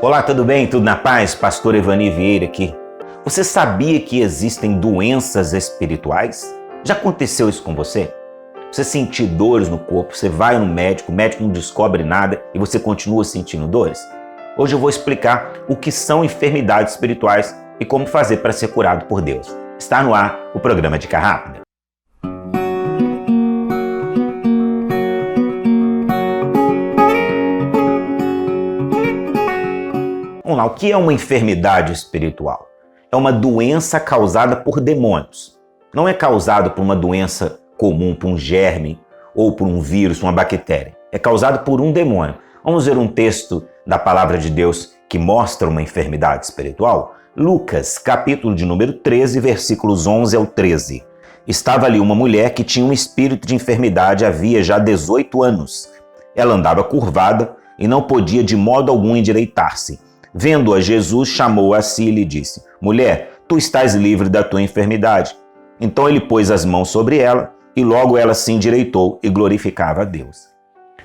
Olá, tudo bem? Tudo na paz? Pastor Evani Vieira aqui. Você sabia que existem doenças espirituais? Já aconteceu isso com você? Você sentir dores no corpo, você vai no médico, o médico não descobre nada e você continua sentindo dores? Hoje eu vou explicar o que são enfermidades espirituais e como fazer para ser curado por Deus. Está no ar o programa Dica Rápida. Vamos lá, o que é uma enfermidade espiritual? É uma doença causada por demônios. Não é causada por uma doença comum, por um germe ou por um vírus, uma bactéria. É causada por um demônio. Vamos ver um texto da palavra de Deus que mostra uma enfermidade espiritual? Lucas, capítulo de número 13, versículos 11 ao 13. Estava ali uma mulher que tinha um espírito de enfermidade havia já 18 anos. Ela andava curvada e não podia de modo algum endireitar-se. Vendo-a, Jesus chamou-a a si e lhe disse: Mulher, tu estás livre da tua enfermidade. Então ele pôs as mãos sobre ela e logo ela se endireitou e glorificava a Deus.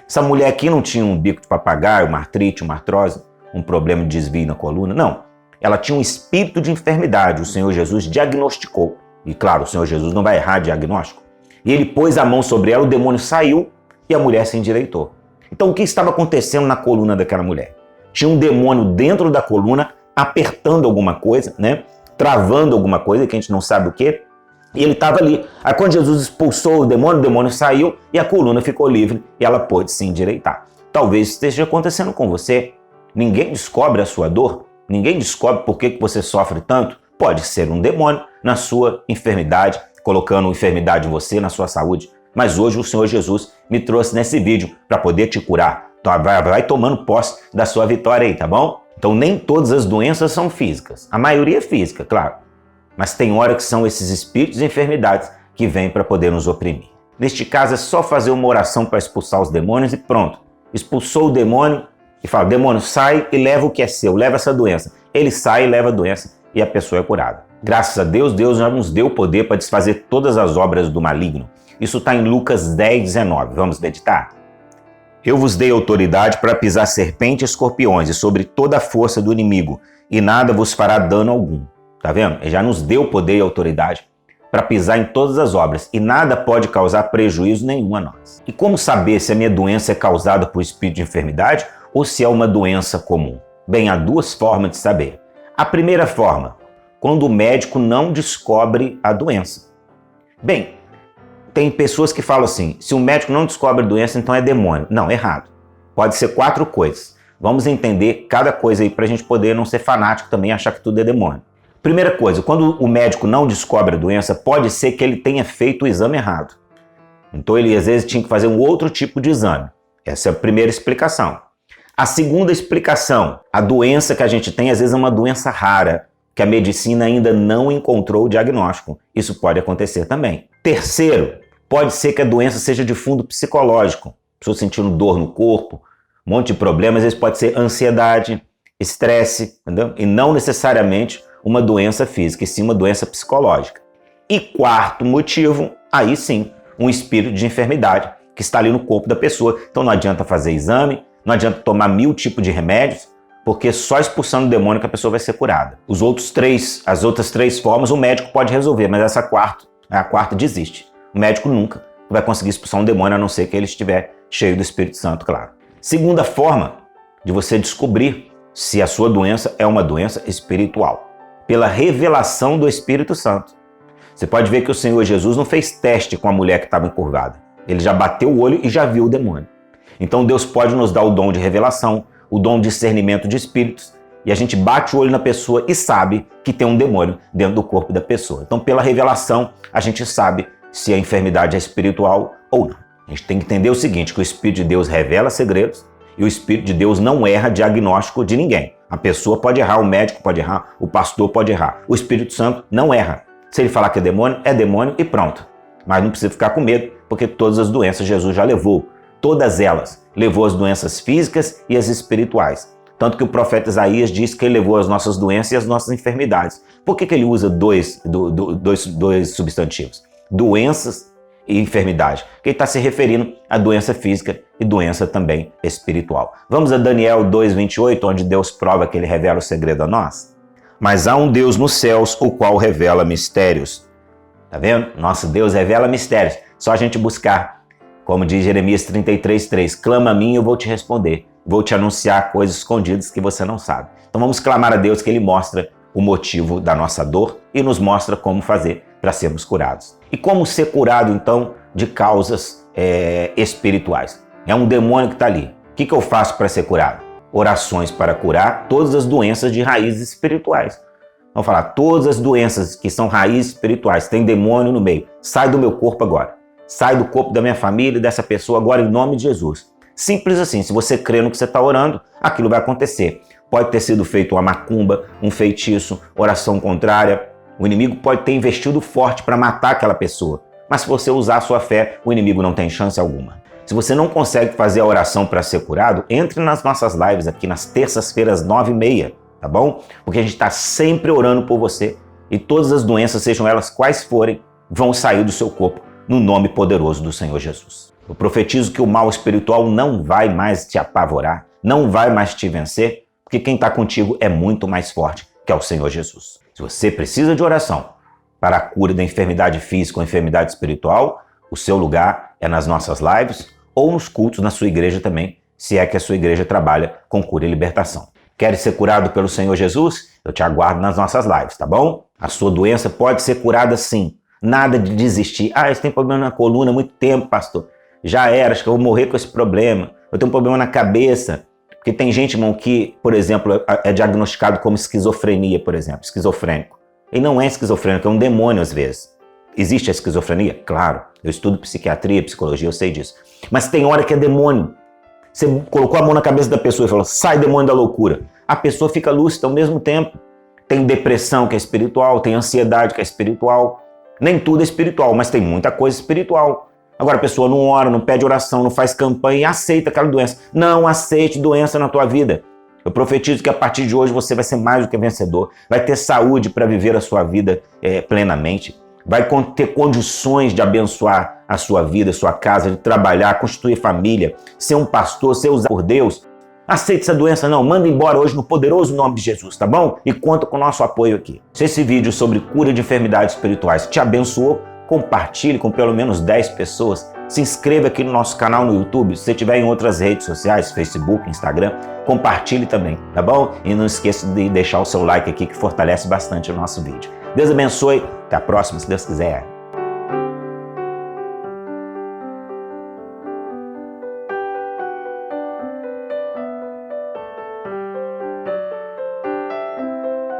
Essa mulher aqui não tinha um bico de papagaio, uma artrite, uma artrose, um problema de desvio na coluna, não. Ela tinha um espírito de enfermidade, o Senhor Jesus diagnosticou. E claro, o Senhor Jesus não vai errar diagnóstico. E ele pôs a mão sobre ela, o demônio saiu e a mulher se endireitou. Então o que estava acontecendo na coluna daquela mulher? Tinha um demônio dentro da coluna apertando alguma coisa, né? Travando alguma coisa que a gente não sabe o que. E ele estava ali. Aí quando Jesus expulsou o demônio saiu e a coluna ficou livre e ela pôde se endireitar. Talvez esteja acontecendo com você. Ninguém descobre a sua dor. Ninguém descobre por que você sofre tanto. Pode ser um demônio na sua enfermidade, colocando enfermidade em você, na sua saúde. Mas hoje o Senhor Jesus me trouxe nesse vídeo para poder te curar. Então vai tomando posse da sua vitória aí, tá bom? Então nem todas as doenças são físicas. A maioria é física, claro. Mas tem hora que são esses espíritos e enfermidades que vêm para poder nos oprimir. Neste caso é só fazer uma oração para expulsar os demônios e pronto. Expulsou o demônio e fala: demônio, sai e leva o que é seu, leva essa doença. Ele sai e leva a doença e a pessoa é curada. Graças a Deus, Deus já nos deu o poder para desfazer todas as obras do maligno. Isso está em Lucas 10, 19. Vamos meditar? Eu vos dei autoridade para pisar serpentes e escorpiões e sobre toda a força do inimigo, e nada vos fará dano algum. Tá vendo? Ele já nos deu poder e autoridade para pisar em todas as obras, e nada pode causar prejuízo nenhum a nós. E como saber se a minha doença é causada por espírito de enfermidade ou se é uma doença comum? Bem, há duas formas de saber. A primeira forma, quando o médico não descobre a doença. Bem, tem pessoas que falam assim: se o médico não descobre a doença, então é demônio. Não, errado. Pode ser 4 coisas. Vamos entender cada coisa aí para a gente poder não ser fanático também e achar que tudo é demônio. Primeira coisa, quando o médico não descobre a doença, pode ser que ele tenha feito o exame errado. Então ele às vezes tinha que fazer um outro tipo de exame. Essa é a primeira explicação. A segunda explicação, a doença que a gente tem às vezes é uma doença rara, que a medicina ainda não encontrou o diagnóstico. Isso pode acontecer também. Terceiro, pode ser que a doença seja de fundo psicológico. Pessoa sentindo dor no corpo, um monte de problemas. Às vezes pode ser ansiedade, estresse, entendeu? E não necessariamente uma doença física, e sim uma doença psicológica. E quarto motivo, aí sim, um espírito de enfermidade que está ali no corpo da pessoa. Então não adianta fazer exame, não adianta tomar 1000 tipos de remédios, porque só expulsando o demônio que a pessoa vai ser curada. As outras três formas o médico pode resolver, mas a quarta desiste. O médico nunca vai conseguir expulsar um demônio, a não ser que ele estiver cheio do Espírito Santo, claro. Segunda forma de você descobrir se a sua doença é uma doença espiritual, pela revelação do Espírito Santo. Você pode ver que o Senhor Jesus não fez teste com a mulher que estava encurvada. Ele já bateu o olho e já viu o demônio. Então Deus pode nos dar o dom de revelação, o dom de discernimento de espíritos, e a gente bate o olho na pessoa e sabe que tem um demônio dentro do corpo da pessoa. Então pela revelação a gente sabe se a enfermidade é espiritual ou não. A gente tem que entender o seguinte, que o Espírito de Deus revela segredos e o Espírito de Deus não erra diagnóstico de ninguém. A pessoa pode errar, o médico pode errar, o pastor pode errar. O Espírito Santo não erra. Se ele falar que é demônio e pronto. Mas não precisa ficar com medo, porque todas as doenças Jesus já levou. Todas elas. Levou as doenças físicas e as espirituais. Tanto que o profeta Isaías diz que ele levou as nossas doenças e as nossas enfermidades. Por que ele usa dois substantivos? Doenças e enfermidade. Que ele está se referindo à doença física e doença também espiritual. Vamos a Daniel 2:28, onde Deus prova que ele revela o segredo a nós. Mas há um Deus nos céus, o qual revela mistérios. Tá vendo? Nosso Deus revela mistérios. Só a gente buscar. Como diz Jeremias 33:3, clama a mim e eu vou te responder. Vou te anunciar coisas escondidas que você não sabe. Então vamos clamar a Deus que Ele mostra o motivo da nossa dor e nos mostra como fazer para sermos curados. E como ser curado, então, de causas espirituais? É um demônio que está ali. O que eu faço para ser curado? Orações para curar todas as doenças de raízes espirituais. Vamos falar, todas as doenças que são raízes espirituais, tem demônio no meio. Sai do meu corpo agora. Sai do corpo da minha família e dessa pessoa agora em nome de Jesus. Simples assim, se você crê no que você está orando, aquilo vai acontecer. Pode ter sido feito uma macumba, um feitiço, oração contrária. O inimigo pode ter investido forte para matar aquela pessoa. Mas se você usar a sua fé, o inimigo não tem chance alguma. Se você não consegue fazer a oração para ser curado, entre nas nossas lives aqui nas terças-feiras, 9h30, tá bom? Porque a gente está sempre orando por você e todas as doenças, sejam elas quais forem, vão sair do seu corpo no nome poderoso do Senhor Jesus. Eu profetizo que o mal espiritual não vai mais te apavorar, não vai mais te vencer, porque quem está contigo é muito mais forte, que é o Senhor Jesus. Se você precisa de oração para a cura da enfermidade física ou enfermidade espiritual, o seu lugar é nas nossas lives ou nos cultos na sua igreja também, se é que a sua igreja trabalha com cura e libertação. Quer ser curado pelo Senhor Jesus? Eu te aguardo nas nossas lives, tá bom? A sua doença pode ser curada sim. Nada de desistir. Você tem problema na coluna há muito tempo, pastor. Já era, acho que eu vou morrer com esse problema. Eu tenho um problema na cabeça. Porque tem gente, irmão, que, por exemplo, é diagnosticado como esquizofrenia, por exemplo, esquizofrênico. Ele não é esquizofrênico, é um demônio às vezes. Existe a esquizofrenia? Claro. Eu estudo psiquiatria, psicologia, eu sei disso. Mas tem hora que é demônio. Você colocou a mão na cabeça da pessoa e falou, sai demônio da loucura. A pessoa fica lúcida ao mesmo tempo. Tem depressão que é espiritual, tem ansiedade que é espiritual. Nem tudo é espiritual, mas tem muita coisa espiritual. Agora a pessoa não ora, não pede oração, não faz campanha e aceita aquela doença. Não aceite doença na tua vida. Eu profetizo que a partir de hoje você vai ser mais do que vencedor. Vai ter saúde para viver a sua vida plenamente. Vai ter condições de abençoar a sua vida, a sua casa, de trabalhar, constituir família, ser um pastor, ser usado por Deus. Aceite essa doença não, manda embora hoje no poderoso nome de Jesus, tá bom? E conta com o nosso apoio aqui. Se esse vídeo sobre cura de enfermidades espirituais te abençoou, compartilhe com pelo menos 10 pessoas. Se inscreva aqui no nosso canal no YouTube. Se você estiver em outras redes sociais, Facebook, Instagram, compartilhe também, tá bom? E não esqueça de deixar o seu like aqui que fortalece bastante o nosso vídeo. Deus abençoe. Até a próxima, se Deus quiser.